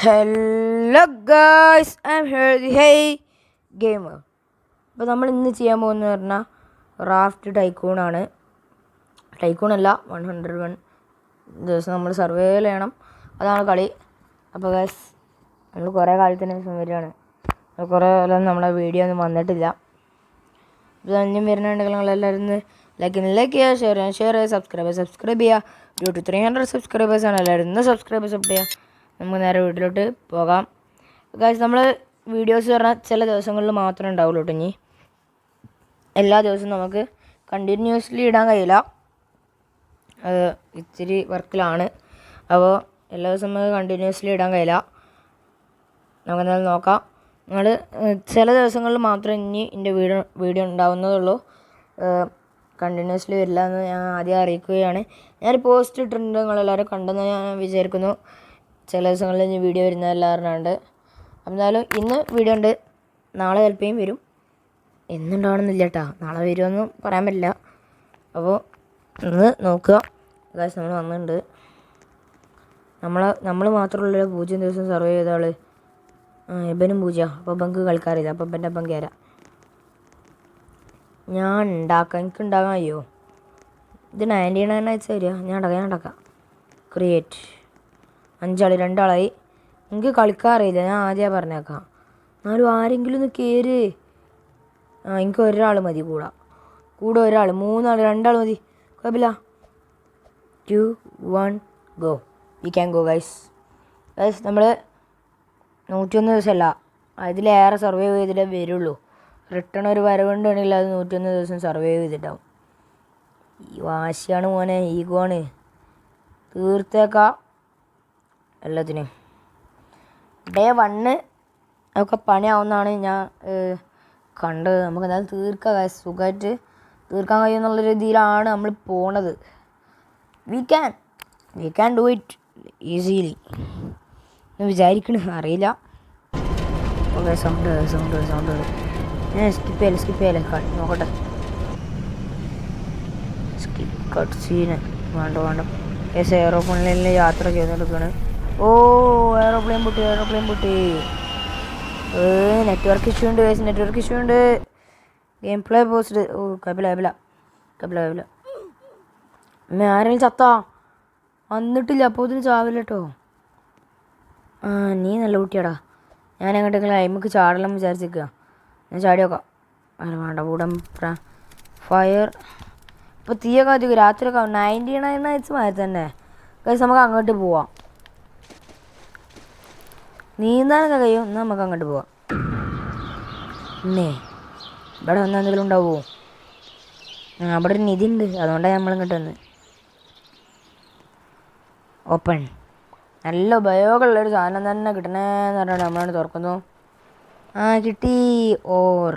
Hello guys, I am here the hey gamer. അപ്പോൾ നമ്മൾ ഇന്ന് ചെയ്യാൻ പോകുന്നത് പറഞ്ഞാൽ റാഫ്റ്റ് ടൈക്കൂണാണ്. ടൈക്കൂണല്ല, 101 ദിവസം നമ്മൾ സർവൈവൽ ചെയ്യണം, അതാണ് കളി. അപ്പോൾ ഗായ്സ്, നമ്മൾ കുറേ കാലത്തിന് ശേഷം വരികയാണ്. കുറേ കാലം നമ്മളെ വീഡിയോ ഒന്നും വന്നിട്ടില്ല. ഇത് അന്യം വരുന്നുണ്ടെങ്കിൽ നിങ്ങളെല്ലാവരും ലൈക്ക് ചെയ്യുക, ഷെയർ ചെയ്യുക, സബ്സ്ക്രൈബ് ചെയ്യുക. 300 സബ്സ്ക്രൈബേഴ്സാണ്. എല്ലാവരും സബ്സ്ക്രൈബേഴ്സ് അപ്പ് ചെയ്യുക. നമുക്ക് നേരെ വീട്ടിലോട്ട് പോകാം. ഗായ്സ്, നമ്മൾ വീഡിയോസ് പറഞ്ഞാൽ ചില ദിവസങ്ങളിൽ മാത്രമേ ഉണ്ടാവുള്ളൂ കേട്ടോ. ഇനി എല്ലാ ദിവസവും നമുക്ക് കണ്ടിന്യൂസ്ലി ഇടാൻ കഴിയില്ല, അത് ഇച്ചിരി വർക്കിലാണ്. അപ്പോൾ എല്ലാ ദിവസവും നമുക്ക് കണ്ടിന്യൂസ്ലി ഇടാൻ കഴിയില്ല. നമുക്കെന്തായാലും നോക്കാം. നിങ്ങൾ ചില ദിവസങ്ങളിൽ മാത്രമേ ഇനി എൻ്റെ വീഡിയോ ഉണ്ടാവുന്നതുള്ളൂ, കണ്ടിന്യൂസ്ലി വരില്ല എന്ന് ഞാൻ ആദ്യം അറിയിക്കുകയാണ്. ഞാൻ പോസ്റ്റ് ഇട്ടിട്ടുണ്ട്, നിങ്ങളെല്ലാവരും കണ്ടെന്ന് ഞാൻ വിചാരിക്കുന്നു. ചില ദിവസങ്ങളിൽ ഇനി വീഡിയോ വരുന്നതെല്ലാവരുണ്ട്. എന്നാലും ഇന്ന് വീഡിയോ ഉണ്ട്, നാളെ ചിലപ്പോഴും വരും. എന്നുണ്ടാവണമെന്നില്ല കേട്ടോ, നാളെ വരുമെന്നും പറയാൻ പറ്റില്ല. അപ്പോൾ ഇന്ന് നോക്കുക ഗായ്സ്. നമ്മൾ വന്നിട്ടുണ്ട്. നമ്മൾ മാത്രമുള്ള 0 ദിവസം സർവൈവ് ചെയ്ത ആൾ ഇബനും 0. അപ്പോൾ ബങ്ക് കളിക്കാറില്ല, അപ്പോൾ ഇബൻ്റെ അപ്പം കയറാം. ഞാൻ എനിക്ക് ഉണ്ടാക്കാൻ കഴിയുമോ? ഇത് 99 ആഴ്ച വരിക. ഞാൻ ഉണ്ടാക്കാം. ക്രിയേറ്റ് 5 ആൾ, 2 ആളായി. എനിക്ക് കളിക്കാറില്ല, ഞാൻ ആദ്യം പറഞ്ഞേക്കാം. എന്നാലും ആരെങ്കിലും ഒന്ന് കയറ്. എനിക്ക് ഒരാൾ മതി കൂടെ ഒരാൾ. 3 ആൾ, 2 ആൾ മതി, കുഴപ്പമില്ല. 2, 1 go. We can go guys. നമ്മൾ 101 ദിവസമല്ല, അതിലേറെ സർവൈവ് ചെയ്തിട്ടേ വരുള്ളൂ. റിട്ടേൺ ഒരു വരവുണ്ടെങ്കിൽ അത് 101 ദിവസം സർവൈവ് ചെയ്തിട്ടാവും. ഈ വാശിയാണ് മോനെ, ഈഗോ ആണ്. തീർത്തേക്കാം എല്ലാത്തിനും. ഡേ 1 ഒക്കെ പണിയാവുന്നതാണ് ഞാൻ കണ്ടത്. നമുക്ക് എന്തായാലും തീർക്കാം ഗൈസ്, സുഖമായിട്ട് തീർക്കാൻ കഴിയുമെന്നുള്ള രീതിയിലാണ് നമ്മൾ പോണത്. We can do it easily എന്ന് വിചാരിക്കണ, അറിയില്ല. ഓക്കെ, സൗണ്ട് ഞാൻ സ്കിപ്പ് ചെയ്യല്ലേ നോക്കട്ടെ. സ്കിപ്പ് കട്ട് സീന് വേണ്ട. എയറോപ്ലെയിനിൽ യാത്ര ചെയ്തുകൊടുക്കുകയാണ്. ഓ, എയറോപ്ലെയിൻ പൊട്ടി. നെറ്റ്വർക്ക് ഇഷ്യൂ ഉണ്ട്. Game play post. ഓ, കപില ആരെങ്കിലും ചത്താ? വന്നിട്ടില്ല, അപ്പോൾ ഇതിന് ചാവില്ല കേട്ടോ. നീ നല്ല കുട്ടിയാടാ. ഞാൻ എങ്ങോട്ടെങ്കിലും അയിമക്ക് ചാടണം വിചാരിച്ചിരിക്കുക. ഞാൻ ചാടി നോക്കാം. വേണ്ട, കൂടം ഫയർ. ഇപ്പോൾ തീയൊക്കെ കത്തിക്കും. രാത്രിയൊക്കെ 99 നൈറ്റ്സ് മാതിരി തന്നെ ഗൈസ്. നമുക്ക് അങ്ങോട്ട് പോവാം. നീന്താനൊക്കെ കഴിയും, എന്നാൽ നമുക്ക് അങ്ങോട്ട് പോവാം. ഇവിടെ വന്നാൽ എന്തെങ്കിലും ഉണ്ടാവുമോ? അവിടെ ഒരു നിധി ഉണ്ട്, അതുകൊണ്ടാണ് നമ്മളിങ്ങോട്ട് വന്ന്. ഓപ്പൺ. നല്ല ഉപയോഗമുള്ളൊരു സാധനം തന്നെ കിട്ടണേന്ന് പറഞ്ഞാൽ നമ്മളാണ് തുറക്കുന്നു. കിട്ടി. ഓർ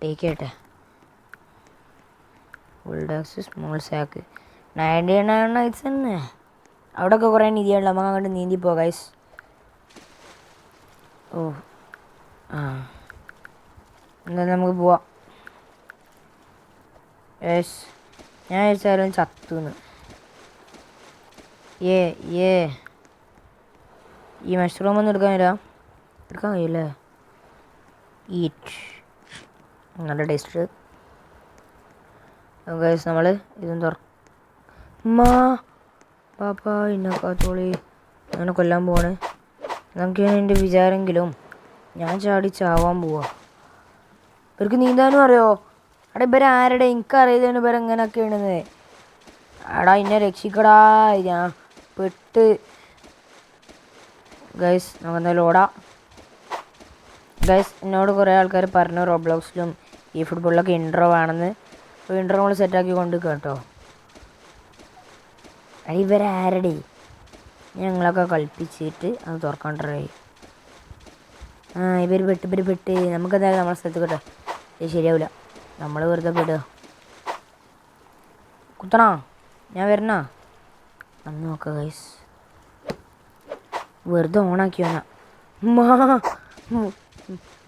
ടേക്ക് ചെയ്യട്ടെ. ഫുൾഡാക്സ് സ്മോൾ സാക്ക് 99 നൈറ്റ്സ് തന്നെ. അവിടെയൊക്കെ കുറേ നിധിയുണ്ട്, നമുക്ക് അങ്ങോട്ട് നീന്തി പോകാം ഗൈസ്. ഓ എന്തായാലും നമുക്ക് പോവാം. യെസ്, ഞാൻ വിചാരിച്ചാലും ചത്തുന്ന്. ഈ മഷ്റൂം ഒന്നും എടുക്കാൻ കഴിയില്ലേ? ഈറ്റ്. നല്ല ടേസ്റ്റ് ഗൈസ്. നമ്മൾ ഇതും പാപ്പാ ഇന്നക്കാത്തോളി അങ്ങനെ കൊല്ലാൻ പോവാണ്. നമുക്കാണ് എൻ്റെ വിചാരെങ്കിലും ഞാൻ ചാടി ചാവാൻ പോവാ. ഇവർക്ക് നീന്താനും അറിയോ? ഇവരാരുടെ എനിക്കറിയില്ലാണ് ഇവരെങ്ങനെയൊക്കെയാണെന്ന്. എന്നെ രക്ഷിക്കടാ, ഞാൻ പെട്ട് ഗൈസ്. നമുക്കെന്തായാലും ഓടാം ഗൈസ്. എന്നോട് കുറേ ആൾക്കാർ പറഞ്ഞു റോബ്ലോക്സിലും ഈ ഫുട്ബോളിലൊക്കെ ഇൻട്രോ ആണെന്ന്. അപ്പോൾ ഇൻട്രോ നമ്മൾ സെറ്റാക്കി കൊണ്ട് കേട്ടോ. ഇവരാരുടെ ഞങ്ങളൊക്കെ കളിപ്പിച്ചിട്ട് അത് തുറക്കാൻ ട്രൈ. ഇവർ പെട്ട് നമുക്കെന്തായാലും നമ്മളെ സ്ഥലത്ത് കേട്ടോ. ഇത് ശരിയാവില്ല, നമ്മൾ വെറുതെ പെടുക. കുത്തണോ? ഞാൻ വരണോ? അന്ന് നോക്കാം ഗൈസ്. വെറുതെ ഓണാക്കി വന്നാ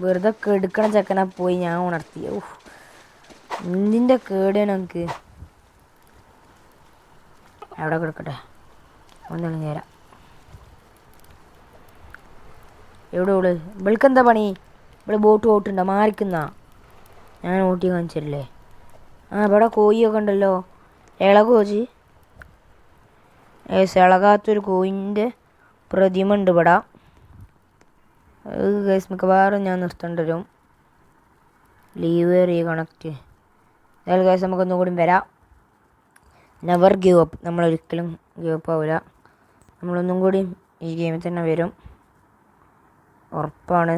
വെറുതെ കെടുക്കണ ചെക്കനാ പോയി ഞാൻ ഉണർത്തി. എന്തിൻ്റെ കേടാണ് നമുക്ക്. അവിടെ കിടക്കട്ടെ, ഒന്നും നേരം. എവിടെ ഓള്? ഇവൾക്കെന്താ പണി? ഇവിടെ ബോട്ട് ഓട്ടുണ്ടോ? മാറിക്കുന്ന ഞാൻ ഓട്ടി കാണിച്ചില്ലേ? ഇവിടെ കോഴിയൊക്കെ ഉണ്ടല്ലോ. ഇളകോജി ഇളകാത്തൊരു കോയിൻ്റെ പ്രതിമ ഉണ്ട് ഇവിടെ. ഗൈസ് മിക്കവാറും ഞാൻ നിർത്തേണ്ടി വരും. Leave reconnect. അതായത് ഗൈസ് നമുക്കൊന്നും കൂടി വരാം. Never give up. നമ്മളൊരിക്കലും ഗീവ് അപ്പ് ആവില്ല. നമ്മളൊന്നും കൂടി ഈ ഗെയിമിൽ തന്നെ വരും, ഉറപ്പാണ്.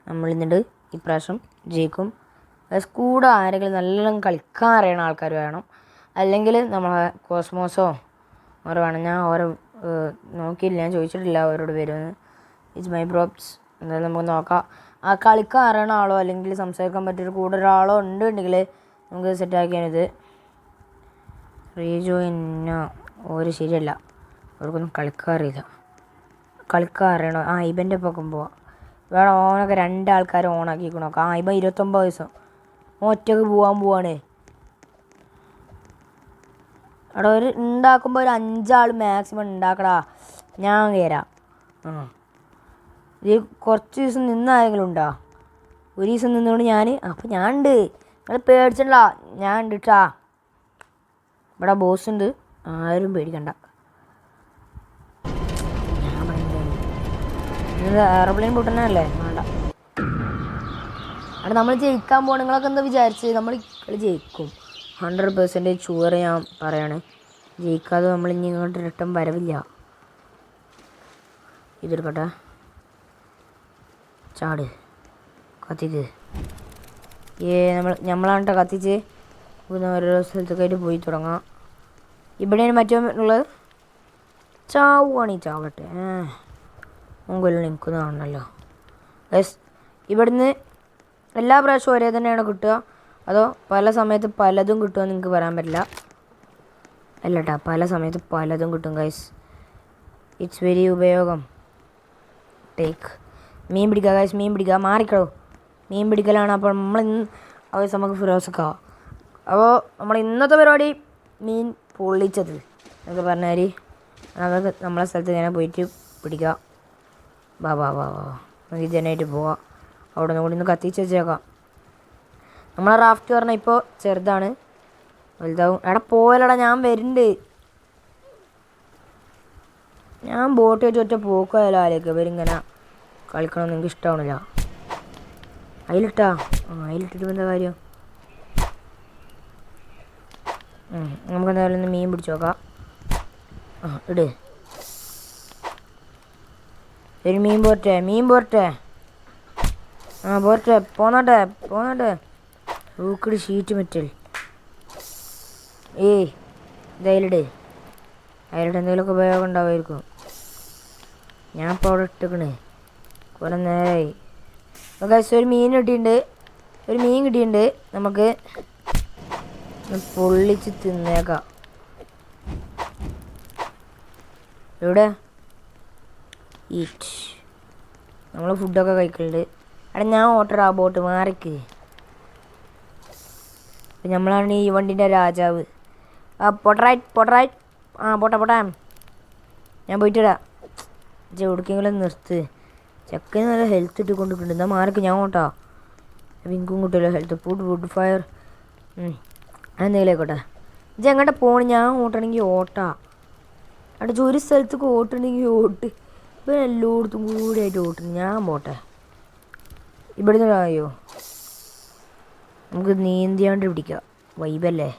നമ്മളിന്നിട്ട് ഇപ്രാവശ്യം ജയിക്കും. കൂടെ ആരെങ്കിലും നല്ലോണം കളിക്കാൻ അറിയണ ആൾക്കാർ വേണം. അല്ലെങ്കിൽ നമ്മളെ കോസ്മോസോ ഓരോ വേണം. ഞാൻ ഓരോ നോക്കിയില്ല, ഞാൻ ചോദിച്ചിട്ടില്ല അവരോട് വരുമെന്ന്. It's my props. എന്തായാലും നമുക്ക് നോക്കാം. ആ കളിക്കാൻ അറിയണ ആളോ അല്ലെങ്കിൽ സംസാരിക്കാൻ പറ്റിയൊരു കൂടെ ഒരാളോ ഉണ്ടെങ്കിൽ നമുക്ക് സെറ്റാക്കിയാണിത്. റീജോയിനോ ഒരു ശരിയല്ല, അവർക്കൊന്നും കളിക്കാൻ അറിയില്ല. കളിക്കാൻ അറിയണോ? ഇവൻ്റെ ഒപ്പം പോവാം. വേണം ഓനൊക്കെ 2 ആൾക്കാർ ഓണാക്കിക്കണോ നോക്കാം. ഇവൻ 29 ദിവസം ഒറ്റക്ക് പോവാണ്. അവിടെ ഒരു ഉണ്ടാക്കുമ്പോൾ ഒരു 5 ആൾ മാക്സിമം ഉണ്ടാക്കടാ. ഞാൻ കയറാം. ഇത് കുറച്ച് ദിവസം നിന്നായെങ്കിലും ഉണ്ടോ? ഒരു ദിവസം നിന്നുകൊണ്ട് അപ്പം ഞാൻ ഉണ്ട്. നിങ്ങൾ പേടിച്ചണ്ട, ഞാൻ ഉണ്ട് കേട്ടാ. ഇവിടെ ബോസ് ഉണ്ട്, ആരും പേടിക്കണ്ട. എയർപ്ലെയിൻ പൊട്ടുന്നതല്ലേ? വേണ്ട. അവിടെ നമ്മൾ ജയിക്കാൻ പോകണം. നിങ്ങളൊക്കെ എന്താ വിചാരിച്ച്? നമ്മൾ ജയിക്കും 100% ഷുവർ. ഞാൻ പറയാണ്, ജയിക്കാതെ നമ്മൾ ഇനി ഇങ്ങോട്ട് റിട്ടേൺ വരവില്ല. ഇതെടുക്കട്ടെ. ചാട്, കത്തിക്ക്. നമ്മളാണ് കത്തിച്ച് ഓരോ സ്ഥലത്തൊക്കെ പോയി തുടങ്ങാം. ഇവിടെയാണ് മറ്റോ ഉള്ളത്. ചാവുകയാണ്. ചാവട്ടെ. മുകളിൽ നിൽക്കുന്നതാണല്ലോ. ഗൈസ് ഇവിടുന്ന് എല്ലാ പ്രാവശ്യവും ഒരേ തന്നെയാണ് കിട്ടുക, അതോ പല സമയത്ത് പലതും കിട്ടുമെന്ന് നിങ്ങൾക്ക് പറയാൻ പറ്റില്ല. അല്ലട്ടാ, പല സമയത്ത് പലതും കിട്ടും ഗൈസ്. ഇറ്റ്സ് വെരി ഉപയോഗം. ടേക്ക്. മീൻ പിടിക്കുക ഗൈസ്, മീൻ പിടിക്കുക. മാറിക്കളോ, മീൻ പിടിക്കലാണ്. അപ്പോൾ നമുക്ക് ഫിറോസക്കാവാം. അപ്പോൾ നമ്മൾ ഇന്നത്തെ പരിപാടി മീൻ പൊള്ളിച്ചത് എന്നൊക്കെ പറഞ്ഞാൽ നമുക്ക് നമ്മളെ സ്ഥലത്ത് ഇങ്ങനെ പോയിട്ട് പിടിക്കുക. വാ നമുക്ക് ഇതിനായിട്ട് പോവാം. അവിടെ നിന്ന് കൂടി ഒന്ന് കത്തിച്ച് വെച്ചേക്കാം. നമ്മളെ റാഫ്റ്റ് പറഞ്ഞാൽ ഇപ്പോൾ ചെറുതാണ്, വലുതാവും. പോയലടാ, ഞാൻ വരുന്നുണ്ട്. ഞാൻ ബോട്ട് വെച്ച് ഒറ്റ പോക്കായാലോ ആലേക്ക്. ഇവരിങ്ങനെ കളിക്കണമെന്ന് എനിക്ക് ഇഷ്ടമാണില്ല. അതിലിട്ടാ അതിലിട്ടിട്ട് എന്താ കാര്യം? നമുക്ക് എന്തായാലും ഒന്ന് മീൻ പിടിച്ച് നോക്കാം. ഇട്. ഒരു മീൻ പോരട്ടെ. പോരട്ടെ. പോന്നോട്ടെ. ഊക്കട് ഷീറ്റ് മെറ്റൽ. ഇതയിലിട്. എന്തെങ്കിലുമൊക്കെ ഉപയോഗം ഉണ്ടാവുമായിരിക്കും. ഞാൻ ഇപ്പോൾ അവിടെ ഇട്ടിക്കണേ കുറേ നേരമായി. ഒരു മീൻ കിട്ടിയിട്ടുണ്ട്. നമുക്ക് പൊള്ളിച്ച് തിന്നേക്കാം. എവിടെ ഈറ്റ്. നമ്മൾ ഫുഡൊക്കെ കഴിക്കലുണ്ട്. ഞാൻ ഓട്ടറാ ബോട്ട് മാറിക്ക്. അപ്പം നമ്മളാണ് ഈ വണ്ടിൻ്റെ രാജാവ്. പൊട്ടറൈറ്റ്. പോട്ടെ. ഞാൻ പോയിട്ടിടാ. എവിടേക്കെങ്കിലും നിർത്ത്. ചെക്കന് നല്ല ഹെൽത്ത് ഇട്ടുകൊണ്ടിട്ടുണ്ട്. എന്നാൽ മാറിക്ക്, ഞാൻ ഓട്ടാ. എനിക്കും കിട്ടുമല്ലോ ഹെൽത്ത്. ഫുഡ് ഫയർ എന്തെങ്കിലും ആയിക്കോട്ടെ. എങ്ങോട്ടാ പോകണം? ഞാൻ ഓട്ടണമെങ്കിൽ ഓട്ടാ. അവിടെ ഒരു സ്ഥലത്തേക്ക് ഓട്ടണമെങ്കിൽ ഓട്ട്. ഇപ്പം എല്ലായിടത്തും കൂടിയായിട്ട് ഓട്ടുന്നു. ഞാൻ പോട്ടെ. ഇവിടുന്ന് ആയോ? നമുക്ക് നീന്തിയാണ്ട് പിടിക്കാം. വൈബല്ലേ?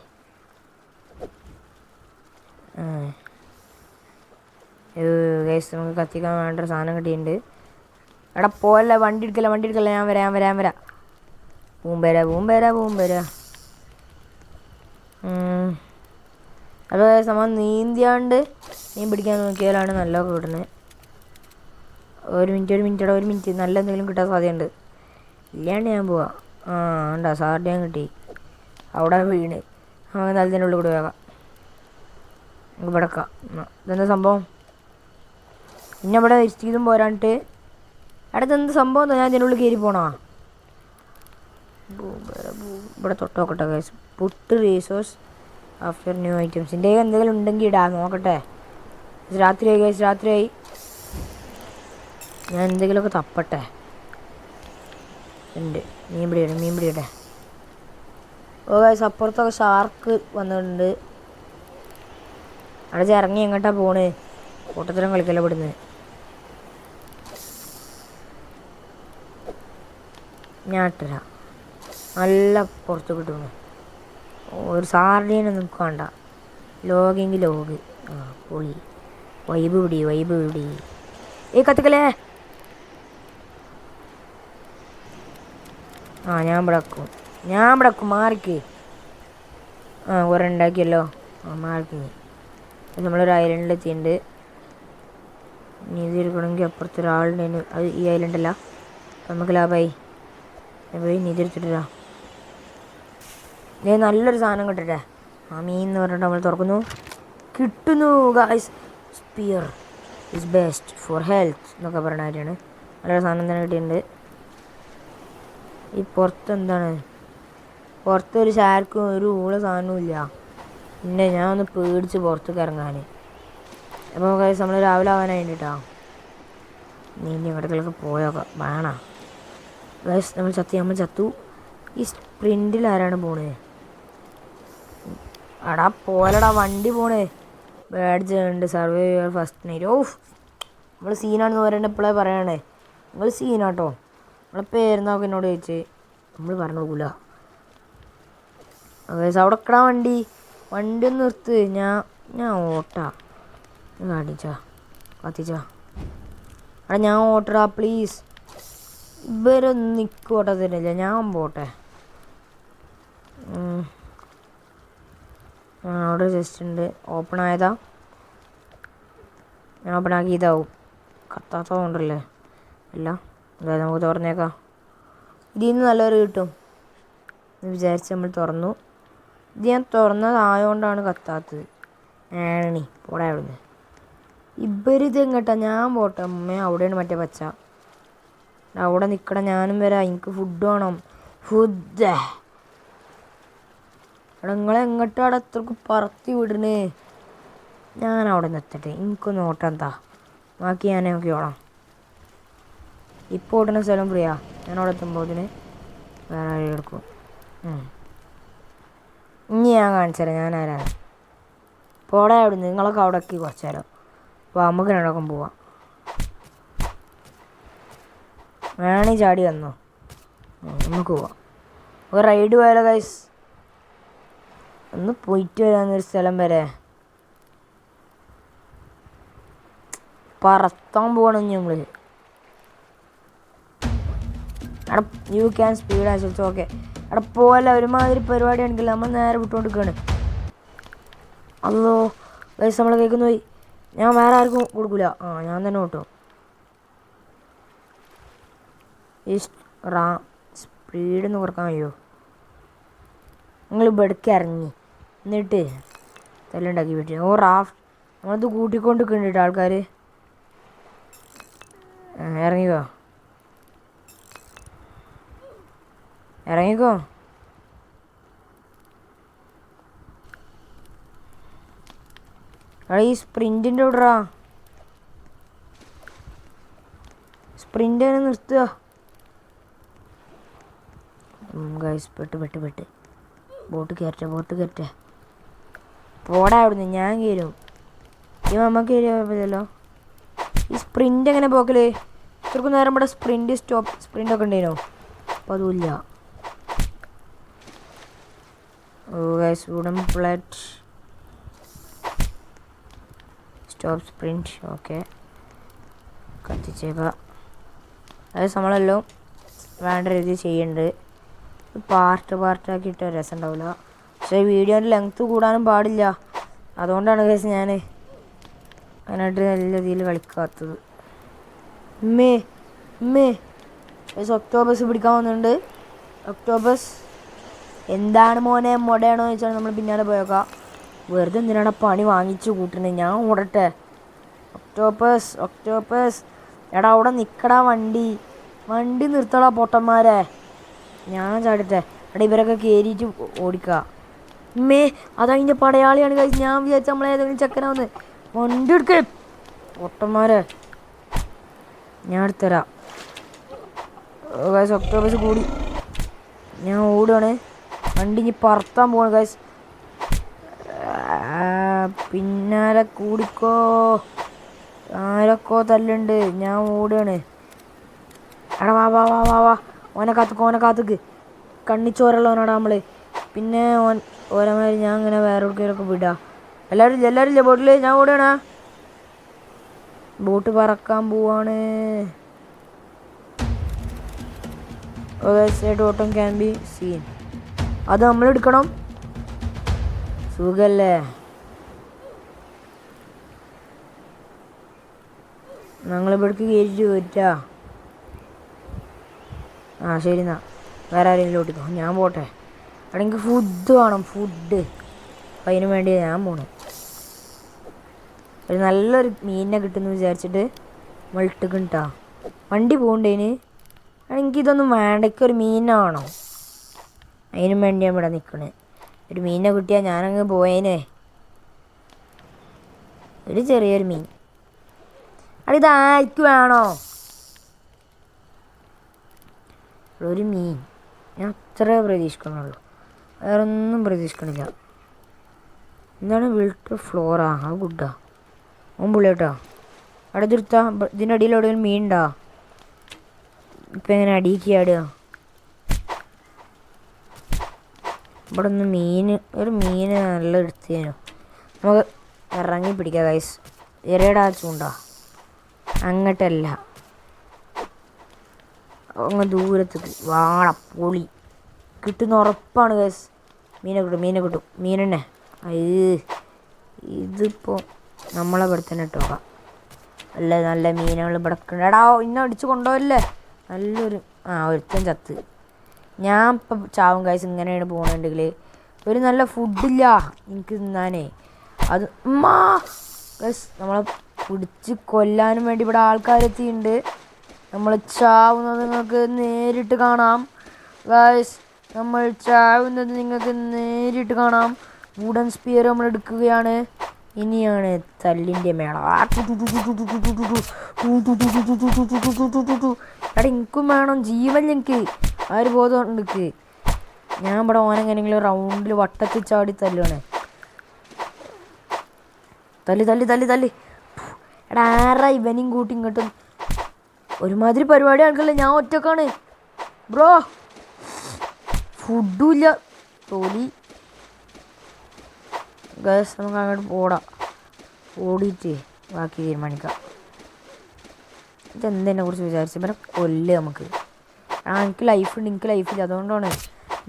ഗൈസ് നമുക്ക് കത്തിക്കാൻ വേണ്ട സാധനം കിട്ടിയിട്ടുണ്ട്. പോലെ വണ്ടി എടുക്കല്ല. ഞാൻ വരാം. പൂമ്പര. അത് നമ്മൾ നീന്തിയാണ്ട് മീൻ പിടിക്കാൻ നോക്കിയാലാണ് നല്ലതൊക്കെ കിട്ടുന്നത്. ഒരു മിനിറ്റ്. നല്ല എന്തെങ്കിലും കിട്ടാൻ സാധ്യതയുണ്ട്. ഇല്ലാണ്ട് ഞാൻ പോവാം. ഉണ്ടോ? സാർഡ് ഞാൻ കിട്ടി. അവിടെ വീണ് നമുക്ക് നല്ലതിൻ്റെ ഉള്ളിൽ കൂടെ വേഗം നമുക്ക് വിടക്കാം. ഇതെന്താ സംഭവം? പിന്നെ ഇവിടെ ഇതും പോരാണ്ട് എന്ത് സംഭവം? ഞാൻ ഇതിനുള്ളിൽ കയറി പോണോ? ഇവിടെ തൊട്ടോക്കട്ടെ guys. Put resource after new ഐറ്റംസിൻ്റെ എന്തെങ്കിലും ഉണ്ടെങ്കിൽ ഇടാം. നോക്കട്ടെ. രാത്രിയായി. ഞാൻ എന്തെങ്കിലുമൊക്കെ തപ്പട്ടെ. ഉണ്ട് മീൻ പിടിയുടെ. ഓ ഗൈസ്, അപ്പുറത്തൊക്കെ ഷാർക്ക് വന്നിട്ടുണ്ട്. അവിടെ ഇറങ്ങി എങ്ങോട്ടാ പോണ്? കൂട്ടത്തിലും കളിക്കല പെടുന്നത്. ഞാൻ ഇട്ടരാ നല്ല പുറത്ത് കിട്ടുന്നു. ഒരു സാർഡീനൊന്നും വേണ്ട. ലോഗെങ്കിൽ ലോഗ്. ആ പൊളി. വൈബ് പിടി. കത്തിക്കലേ. ഞാൻ ഇവിടെ മാറിക്ക്. കുറെ ഉണ്ടാക്കിയല്ലോ. മാറിക്ക്. നമ്മളൊരു ഐലൻഡിലെത്തിയിട്ടുണ്ട്. ഇനി ഇത് എടുക്കണമെങ്കിൽ അപ്പുറത്തൊരാളുടെ. അത് ഈ ഐലൻഡല്ല. നമുക്ക് ലാഭായി. പോയി നീതി എടുത്തിട്ടാ. നല്ലൊരു സാധനം കിട്ടട്ടെ. മീൻ എന്ന് പറഞ്ഞിട്ട് നമ്മൾ തുറക്കുന്നു. കിട്ടുന്നു guys. Spear is best for health എന്നൊക്കെ പറയുന്ന കാര്യമാണ്. നല്ലൊരു സാധനം തന്നെ കിട്ടിയിട്ടുണ്ട്. ഈ പുറത്ത് എന്താണ്? പുറത്തൊരു ഷാർക്കും ഒരു ഊള സാധനവും ഇല്ല. പിന്നെ ഞാൻ ഒന്ന് പേടിച്ച് പുറത്തേക്ക് ഇറങ്ങാൻ. അപ്പോൾ ഗായ്സ് നമ്മൾ രാവിലെ ആവാനായിട്ട് കേട്ടോ. നീ എങ്ങോട്ടേക്കൊക്കെ പോയൊക്കെ വേണോ ഗായ്സ്? നമ്മൾ ചത്തു. ഈ സ്പ്രിൻറ്റിൽ ആരാണ് പോണേ? അടാ പോലടാ വണ്ടി പോണേ. ബാഡ്ജ് ഉണ്ട്. Survive your first night. Of, നമ്മൾ സീനാണെന്ന് പറയണേ. ഇപ്പോഴേ പറയണേ നിങ്ങൾ സീനാട്ടോ. നമ്മളെ പേരെന്നൊക്കെ എന്നോട് ചോദിച്ച് നമ്മൾ പറഞ്ഞു കൊടുക്കില്ല. അവിടെ എക്കടാ വണ്ടി ഒന്ന് നിർത്ത്. ഞാൻ ഓട്ടാ. കാട്ടിച്ചാ കത്തിച്ചാ. ഞാൻ ഓട്ടടാ പ്ലീസ്. ഇവരൊന്നും നിൽക്കും ഓട്ടത്തിനില്ല. ഞാൻ പോട്ടെ. അവിടെ ജസ്റ്റ് ഉണ്ട്. ഓപ്പൺ ആയതാ. ഞാൻ ഓപ്പൺ ആക്കിയതാവും. കത്താത്തതുകൊണ്ടല്ലേ അല്ല. അതായത് നമുക്ക് തുറന്നേക്കാം. ഇതിൽ നിന്ന് നല്ലൊരു കിട്ടും എന്ന് വിചാരിച്ച് നമ്മൾ തുറന്നു. ഇത് ഞാൻ തുറന്നതായതുകൊണ്ടാണ് കത്താത്തത്. ആണി പോടാ അവിടുന്ന്. ഇവരിത് എങ്ങട്ടാ? ഞാൻ പോട്ടെ. അവിടെയാണ് മറ്റേ പച്ച. അവിടെ നിൽക്കണം. ഞാനും വരാം. എനിക്ക് ഫുഡ് വേണം. ഫുഡ് അവിടെ നിങ്ങളെങ്ങോട്ടും അവിടെ എത്രക്ക് പറത്തി വിടണേ. ഞാൻ അവിടെ നിന്ന് എത്തട്ടെ. എനിക്കൊന്ന് ഓട്ടം എന്താ ബാക്കി ഞാൻ നോക്കിയോളാം. ഇപ്പോൾ ഓടുന്ന സ്ഥലം ഫ്രീയാ. ഞാൻ അവിടെ എത്തുമ്പോൾ ഇതിന് വേറെ വഴി എടുക്കും. ഇനി ഞാൻ കാണിച്ചു തരാം ഞാൻ ആരാണ്. പോടാ അവിടെ നിങ്ങളൊക്കെ അവിടെ എത്തി കുറച്ച് നേരം. അപ്പോൾ നമുക്ക് രണ്ടൊക്കെ പോവാം. വേണേ ചാടി വന്നോ. നമുക്ക് പോവാം. ഒരു റൈഡ് പോയാലോ ഗൈസ്? ഒന്ന് പോയിട്ട് വരാമെന്നൊരു സ്ഥലം വരെ. പറത്താൻ പോകണം നമ്മൾ. അവിടെ യു ക്യാൻ സ്പീഡ് ആശ്വസിച്ചു. ഓക്കെ അവിടെ പോലെ ഒരുമാതിരി പരിപാടിയാണെങ്കിൽ നമ്മൾ നേരെ വിട്ടുകൊണ്ടിരിക്കുകയാണ്. അല്ലോ ഗൈസ്, നമ്മൾ കേൾക്കുന്നു പോയി. ഞാൻ വേറെ ആർക്കും കൊടുക്കില്ല. ഞാൻ തന്നെ ഓട്ടോ. ഈ സ്പീഡ് കുറക്കാൻ കഴിയുമോ? നിങ്ങൾ ഇവിടേക്ക് ഇറങ്ങി എന്നിട്ട് തല്ലുണ്ടാക്കി പറ്റും. റാഫ്റ്റ് നമ്മളത് കൂട്ടിക്കൊണ്ട് നിൽക്കുന്നുണ്ട് ആൾക്കാർ. ഇറങ്ങിക്കോ. അവിടെ ഈ സ്പ്രിൻറ്റിൻ്റെ ഇവിടാ. സ്പ്രിൻ്റ് തന്നെ നിർത്തുക ഗൈസ്. പെട്ട് ബോട്ട് കയറ്റ. പോടാ അവിടുന്ന്. ഞാൻ കയറും. ഈ നമുക്ക് കയറിയാൽ കുഴപ്പമില്ലല്ലോ. ഈ സ്പ്രിൻ്റ് എങ്ങനെ പോക്കല്? ഇത്രക്കും നേരം ഇവിടെ സ്പ്രിൻ്റൊക്കെ ഉണ്ടായിരുന്നോ? അപ്പോൾ അതുമില്ല. Guys wooden plate stop sprint. Okay കത്തിച്ചേക്കാം. അതായത് നമ്മളെല്ലാം വേണ്ട രീതിയിൽ ചെയ്യുന്നുണ്ട്. പാർട്ടാക്കിയിട്ട് രസം ഉണ്ടാവില്ല. പക്ഷേ വീഡിയോൻ്റെ ലെങ്ത്ത് കൂടാനും പാടില്ല. അതുകൊണ്ടാണ് കേസ് ഞാൻ അതിനായിട്ട് നല്ല രീതിയിൽ കളിക്കാത്തത്. ഒക്ടോബസ് പിടിക്കാൻ വന്നിട്ടുണ്ട്. ഒക്ടോബസ് എന്താണ് മോനെ മൊടയാണോ എന്ന് വെച്ചാൽ നമ്മൾ പിന്നാലെ പോയേക്കാം. വെറുതെ എന്തിനാണ് പണി വാങ്ങിച്ചു കൂട്ടുന്നത്? ഞാൻ ഓടട്ടെ. ഒക്ടോപ്പസ് എടാ അവിടെ നിൽക്കടാ. വണ്ടി നിർത്തടാ പൊട്ടന്മാരെ. ഞാൻ ചാടട്ടെ. എടാ ഇവരൊക്കെ കയറിയിട്ട് ഓടിക്കുക. അതതിൻ്റെ പടയാളിയാണ് കഴിച്ച്. ഞാൻ വിചാരിച്ച നമ്മളേതെങ്കിലും ചെക്കനാവുന്നത്. വണ്ടി എടുക്കേ പൊട്ടന്മാരെ. ഞാൻ എടുത്തരാം. ഗൈസ് ഒക്ടോബസ് കൂടി. ഞാൻ ഓടുകയാണ്. വണ്ടി ഇനി പറത്താൻ പോവാണ് ഗൈസ്. പിന്നാലെ കൂടിക്കോ. ആരൊക്കെ തല്ലുണ്ട്. ഞാൻ ഓടുകയാണ്. എടാ വാ വാ വാ വാ വാ. ഓനെ കാത്തുക്ക്. കണ്ണിച്ചോരുള്ളവനോടാ നമ്മൾ. പിന്നെ ഓരമാതിരി ഞാൻ ഇങ്ങനെ വേറെ എവിടെയൊക്കെ വിടാം. എല്ലാവരും ഇല്ലേ ബോട്ടിൽ? ഞാൻ ഓടുകയാണ്. ബോട്ട് പറക്കാൻ പോവാണ്. ഓട്ടം ക്യാൻ ബി സീൻ. അത് നമ്മളെടുക്കണം. സുഖല്ലേ? ഞങ്ങളിവിടേക്ക് കയറ്റിട്ട് പറ്റാ. ശരി എന്നാ വേറെ ആരെങ്കിലും ഓട്ടിക്കോ. ഞാൻ പോട്ടെ. അവിടെ എനിക്ക് ഫുഡ് വേണം. ഫുഡ്. അപ്പം അതിന് വേണ്ടി ഞാൻ പോണു. ഒരു നല്ലൊരു മീനിനെ കിട്ടുമെന്ന് വിചാരിച്ചിട്ട് നമ്മൾ ഇട്ടിട്ടാ വണ്ടി പോകണ്ടേന്. എനിക്കിതൊന്നും വേണ്ട. എനിക്കൊരു മീനാണോ? അതിനും വേണ്ടിയാണ് ഇവിടെ നിൽക്കണേ. ഒരു മീനിനെ കിട്ടിയാൽ ഞാനങ്ങ് പോയേനെ. ഒരു ചെറിയൊരു മീൻ. ഇതാർക്ക് വേണോ? ഒരു മീൻ. ഞാൻ അത്രേ പ്രതീക്ഷിക്കണുള്ളൂ. വേറെ ഒന്നും പ്രതീക്ഷിക്കണില്ല. എന്താണ് വിൾട്ട് ഫ്ലോറാ? ആ ഗുഡാ. മുമ്പുള്ള കേട്ടോ. അവിടെ തീർത്താ. ഇതിൻ്റെ അടിയിൽ എവിടെയെങ്കിലും മീൻ ഉണ്ടോ? ഇപ്പം എങ്ങനെ അടിയിക്ക് ആടുക? ഇവിടെ ഒന്ന് ഒരു മീൻ നല്ല എടുത്തേനു. നമുക്ക് ഇറങ്ങി പിടിക്കാം ഗൈസ്. എരടാ ചൂണ്ടാ. അങ്ങോട്ടല്ല, അങ്ങ് ദൂരത്തേക്ക്. പൊളി കിട്ടുന്ന ഉറപ്പാണ് ഗൈസ്. മീനെ കിട്ടും. മീനെന്നെ. ഇതിപ്പോൾ നമ്മളെ ഇവിടെ തന്നെ ഇട്ടോക്കാം. നല്ല മീനുകൾ ഇവിടെ എടാ ഇന്നെ അടിച്ച് കൊണ്ടുപോകല്ലേ. നല്ലൊരു ഒരുത്തൻ ചത്ത്. ഞാൻ ഇപ്പം ചാവും ഗൈസ്. ഇങ്ങനെയാണ് പോകണമെങ്കിൽ. ഒരു നല്ല ഫുഡില്ല എനിക്ക് തിന്നാനേ. അത് ഗൈസ് നമ്മളെ പിടിച്ച് കൊല്ലാനും വേണ്ടി ഇവിടെ ആൾക്കാരെത്തിയിട്ടുണ്ട്. നമ്മൾ ചാവുന്നത് നിങ്ങൾക്ക് നേരിട്ട് കാണാം ഗൈസ്. വുഡൻ സ്പിയർ നമ്മൾ എടുക്കുകയാണ്. ഇനിയാണ് തല്ലിൻ്റെ മേള. എടാ എനിക്കും വേണം ജീവൻ. എനിക്ക് ആര് ബോധം എനിക്ക്. ഞാൻ ഇവിടെ ഓനെങ്ങനെങ്കിലും റൗണ്ടിൽ വട്ടത്തിൽ ചാടി തല്ലുവാണ്. തല്ലി. എടാ ആരാ ഇവനെയും കൂട്ടി ഇങ്ങോട്ടും? ഒരുമാതിരി പരിപാടി ആൾക്കല്ലേ. ഞാൻ ഒറ്റക്കാണ് ബ്രോ. ഫുഡും ഇല്ല. തോലി ഗൈസ്. നമുക്ക് അങ്ങോട്ട് ഓടിയിട്ട് ബാക്കി തീരുമാനിക്കാം. ഇതെന്തെന്നെ കുറിച്ച് വിചാരിച്ചു? ഇവരെ കൊല്ല് നമുക്ക്. എനിക്ക് ലൈഫുണ്ട്. ലൈഫില്ല. അതുകൊണ്ടാണ്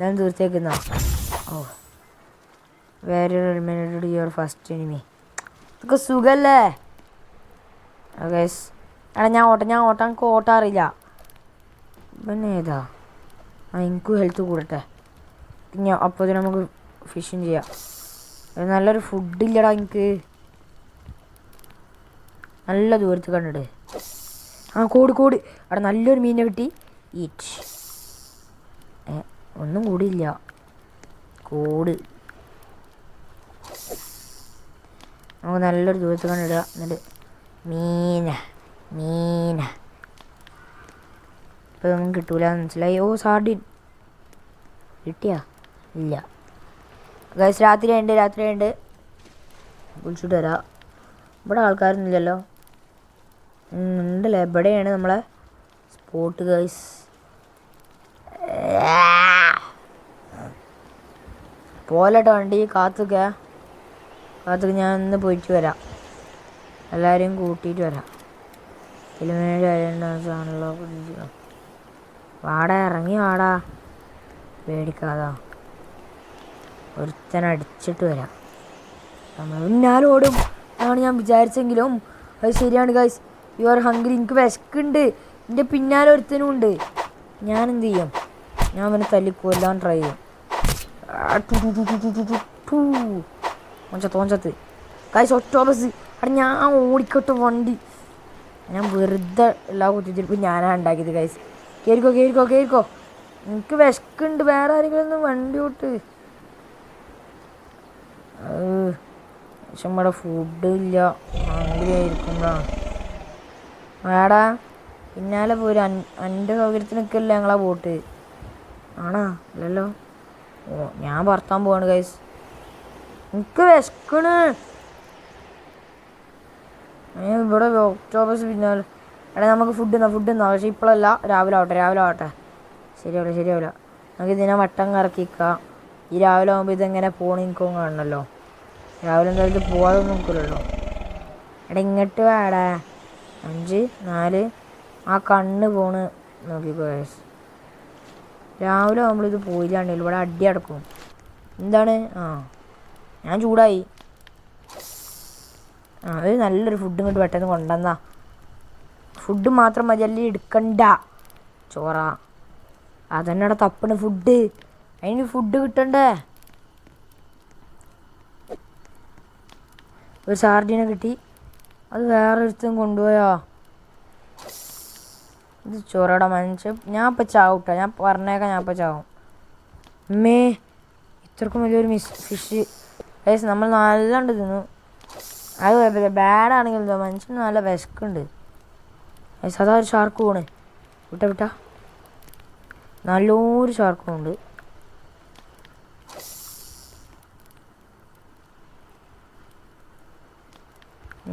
ഞാൻ തീർച്ചയാക്കുന്ന. വേറെ യുവർ ഫസ്റ്റ് എനിമി. ഇതൊക്കെ സുഖല്ലേ ഗൈസ്? എടാ ഞാൻ ഓട്ടാൻ എനിക്ക് ഓട്ടാറില്ല. പിന്നെ ഏതാ? എനിക്കും ഹെൽത്ത് കൂടട്ടെ. അപ്പോൾ നമുക്ക് ഫിഷിങ് ചെയ്യാം. നല്ലൊരു ഫുഡില്ലടാ എനിക്ക്. നല്ല ദൂരത്ത് കണ്ടിട്ട്. കോട്. അവിടെ നല്ലൊരു മീനെ കിട്ടി. ഈറ്റ്. ഒന്നും കൂടിയില്ല. കോട്. നമുക്ക് നല്ലൊരു ദൂരത്ത് കണ്ടിടുക. എന്നിട്ട് മീന ഇപ്പം ഒന്നും കിട്ടൂല മനസ്സിലായി. സാർഡിൻ കിട്ടിയാ? ഇല്ല ഗൈസ്. രാത്രിയുണ്ട്. വിളിച്ചിട്ട് വരാം. ഇവിടെ ആൾക്കാരൊന്നുമില്ലല്ലോ. ഉണ്ടല്ലേ. ഇവിടെയാണ് നമ്മളെ സ്പോട്ട് ഗൈസ്. പോലട്ടോ വണ്ടി. കാത്തുക. ഞാൻ ഇന്ന് പോയിട്ട് വരാം. എല്ലാവരെയും കൂട്ടിയിട്ട് വരാം. സാധനങ്ങളോ ഇറങ്ങി വാടാ. പേടിക്കാതാ. ഒരുത്തനടിച്ചിട്ട് വരാം. ഞാൻ ഓടും എന്നാണ് ഞാൻ വിചാരിച്ചെങ്കിലും അത് ശരിയാണ് ഗൈസ്. You are hungry. എനിക്ക് വിശക്കുണ്ട്. എൻ്റെ പിന്നാലെ ഒരുത്തനും ഉണ്ട്. ഞാൻ എന്ത് ചെയ്യും? ഞാൻ അവനെ തല്ലിക്കൊല്ലാൻ ട്രൈ ചെയ്യും. തോഞ്ചത്ത് ഗൈസ്. ഒക്ടോബസ്. അവിടെ ഞാൻ ഓടിക്കോട്ടെ വണ്ടി. ഞാൻ വെറുതെ എല്ലാ കുത്തിത്തിരിപ്പും ഞാനാണ് ഉണ്ടാക്കിയത് ഗൈസ്. കേറിക്കോ. എനിക്ക് വിശക്കുണ്ട്. വേറെ ആരെങ്കിലും ഒന്ന് വണ്ടി ഓട്ട്. പക്ഷെ നമ്മുടെ ഫുഡ് ഇല്ല. ഹംഗ്രി ആയിരിക്കുമ്പോഴാണ്. വേടാ പിന്നാലെ പോരും. എൻ്റെ സൗകര്യത്തിനൊക്കെയല്ലേ ഞങ്ങളാ ബോട്ട്. ആണോ? അല്ലല്ലോ. ഓ ഞാൻ പറത്താൻ പോവാണ് ഗൈസ്. എനിക്ക് വിശക്കണ്. ഇവിടെ ഒക്ടോബസ് പിന്നാലെ. എടാ നമുക്ക് ഫുഡ് തിന്നാം. പക്ഷെ ഇപ്പോഴല്ല, രാവിലെ ആവട്ടെ. ശരിയാവില്ല. നമുക്ക് ഇതിനെ വട്ടം കറക്കിക്കാം. ഈ രാവിലെ ആകുമ്പോൾ ഇതെങ്ങനെ പോകണം എനിക്കും കാണണമല്ലോ. രാവിലെ എന്തായാലും ഇത് പോവാതെ നോക്കില്ലല്ലോ. എടാ ഇങ്ങോട്ട് വേടാ. 5 4 ആ കണ്ണ് പോണ് നോക്കിക്കോ ഗൈസ്. രാവിലെ ആകുമ്പോൾ ഇത് പോയില്ലാണ്ടെങ്കിൽ ഇവിടെ അടി അടക്കും. എന്താണ്? ഞാൻ ചൂടായി. അത് നല്ലൊരു ഫുഡ് ഇങ്ങോട്ട് പെട്ടെന്ന് കൊണ്ടുവന്നാ. ഫുഡ് മാത്രം മതി, അല്ലെങ്കിൽ എടുക്കണ്ട. ചോറാ അതന്നെ അവിടെ തപ്പണ്. ഫുഡ് അതിന് ഫുഡ് കിട്ടണ്ടേ. ഒരു സാർഡിനെ കിട്ടി. അത് വേറെ ഒരുത്തും കൊണ്ടുപോയോ? ഇത് ചോറയുടെ മനുഷ്യ. ഞാൻ ഇപ്പം ചാവൂട്ടോ. ഞാൻ പറഞ്ഞേക്കാം, ഞാൻ ഇപ്പം ചാവും. ഇത്രക്കും വലിയൊരു ഫിഷ് ഗൈസ്. നമ്മൾ നല്ലോണ്ട് തിന്നു. അത് കുഴപ്പമില്ല. ബാഡാണെങ്കിൽ എന്തോ മനുഷ്യന് നല്ല വിശക്കുണ്ട് ഗൈസ്. അതാ ഒരു ഷാർക്ക് പോണ്. വിട്ടാ നല്ലൊരു ഷാർക്കും ഉണ്ട്.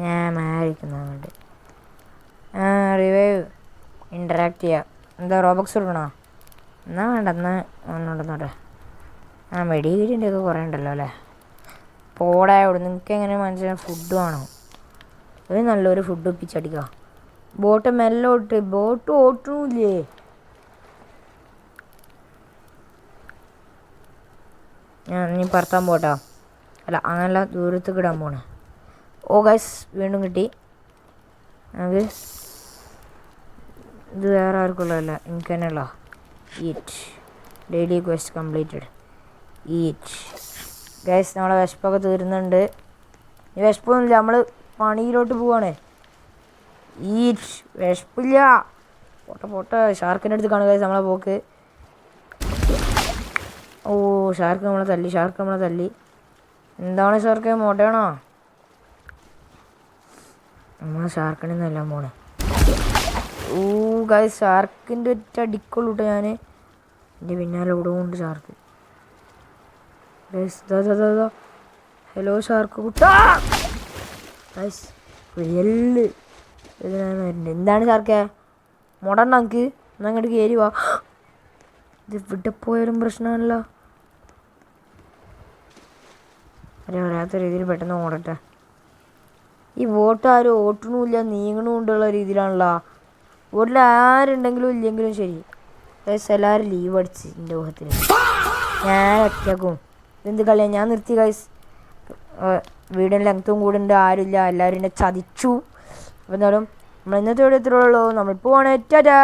ഞാൻ മാരിക്കുന്നുണ്ട്. റിവൈവ് ഇൻറ്ററാക്ട് ചെയ്യാം. എന്താ റോബക്സ് കൊടുക്കണോ? എന്നാ വേണ്ട. ഒന്നുണ്ടെന്നോട്ടെ. മെഡിഗിരിൻ്റെ ഒക്കെ കുറേ ഉണ്ടല്ലോ അല്ലേ. പോടായോട്. നിങ്ങൾക്ക് എങ്ങനെ മനസ്സിലായി? ഫുഡ് വേണോ? ഒരു നല്ലൊരു ഫുഡ് ഒപ്പിച്ചടിക്കുക. ബോട്ട് മെല്ലെ ബോട്ട് ഓട്ടണില്ലേ? ഞാൻ നീ പറത്താൻ പോട്ടാ. അല്ല അങ്ങനല്ല, ദൂരത്തേക്ക് ഇടാൻ പോണേ. ഓ ഗൈസ് വീണ്ടും കിട്ടി. അത് ഇത് വേറെ ആർക്കുള്ളതല്ല, എനിക്ക് തന്നെയുള്ള. Eat daily quest completed. Eat guys. നമ്മളെ വിശപ്പൊക്കെ തീരുന്നുണ്ട്. ഈ വിശപ്പൊന്നുമില്ല, നമ്മൾ പണിയിലോട്ട് പോവാണ്. ഈറ്റ് വിശപ്പില്ല. പോട്ടെ. ഷാർക്കിൻ്റെ അടുത്ത് കാണുക ഗൈസ് നമ്മളെ പോക്ക്. ഓ ഷാർക്ക് നമ്മളെ തല്ലി. എന്താണ് ഷാർക്ക്? മോട്ടയാണോ? നമ്മളെ ഷാർക്കിനെ നല്ല പോണേ. ഓ ഗൈസ് ഷാർക്കിൻ്റെ ഒറ്റ അടിക്കുള്ളൂ കേട്ടോ ഞാൻ. എൻ്റെ പിന്നാലെ ഓടുകൊണ്ട് ഷാർക്ക്. ഗൈസ് ദാ ഹലോ ഷാർക്ക് കുട്ടാ. ഗൈസ് റിയല് ഇതിനാണ് വരുന്നത്. എന്താണ് ഷാർക്കേ? മോടണ്ട നമുക്ക്. എന്നാൽ അങ്ങോട്ട് കയറി വാ. ഇത് ഇവിടെ പോയാലും പ്രശ്നമാണല്ലോ. വരാത്ത രീതിയിൽ പെട്ടെന്ന് ഓടട്ടെ. ഈ ബോട്ട് ആരും ഓട്ടണമില്ല, നീങ്ങണമുണ്ടുള്ള രീതിയിലാണല്ലോ. ബോട്ടിൽ ആരുണ്ടെങ്കിലും ഇല്ലെങ്കിലും ശരി ഗൈസ് എല്ലാവരും ലീവ് അടിച്ച് എൻ്റെ ഊഹത്തിന്. ഞാൻ ഒറ്റക്കും. ഇതെന്ത് കളിയാണ്? ഞാൻ നിർത്തി ഗൈസ്. വീടിന് ലെങ്ത്തും കൂടെ ഉണ്ട്. ആരുമില്ല, എല്ലാവരും എന്നെ ചതിച്ചു. അപ്പോൾ എന്തായാലും നമ്മൾ ഇന്നത്തെ വീഡിയോ ഇത്രയേ ഉള്ളൂ. നമ്മളിപ്പോൾ പോകണേ. ടാറ്റാ.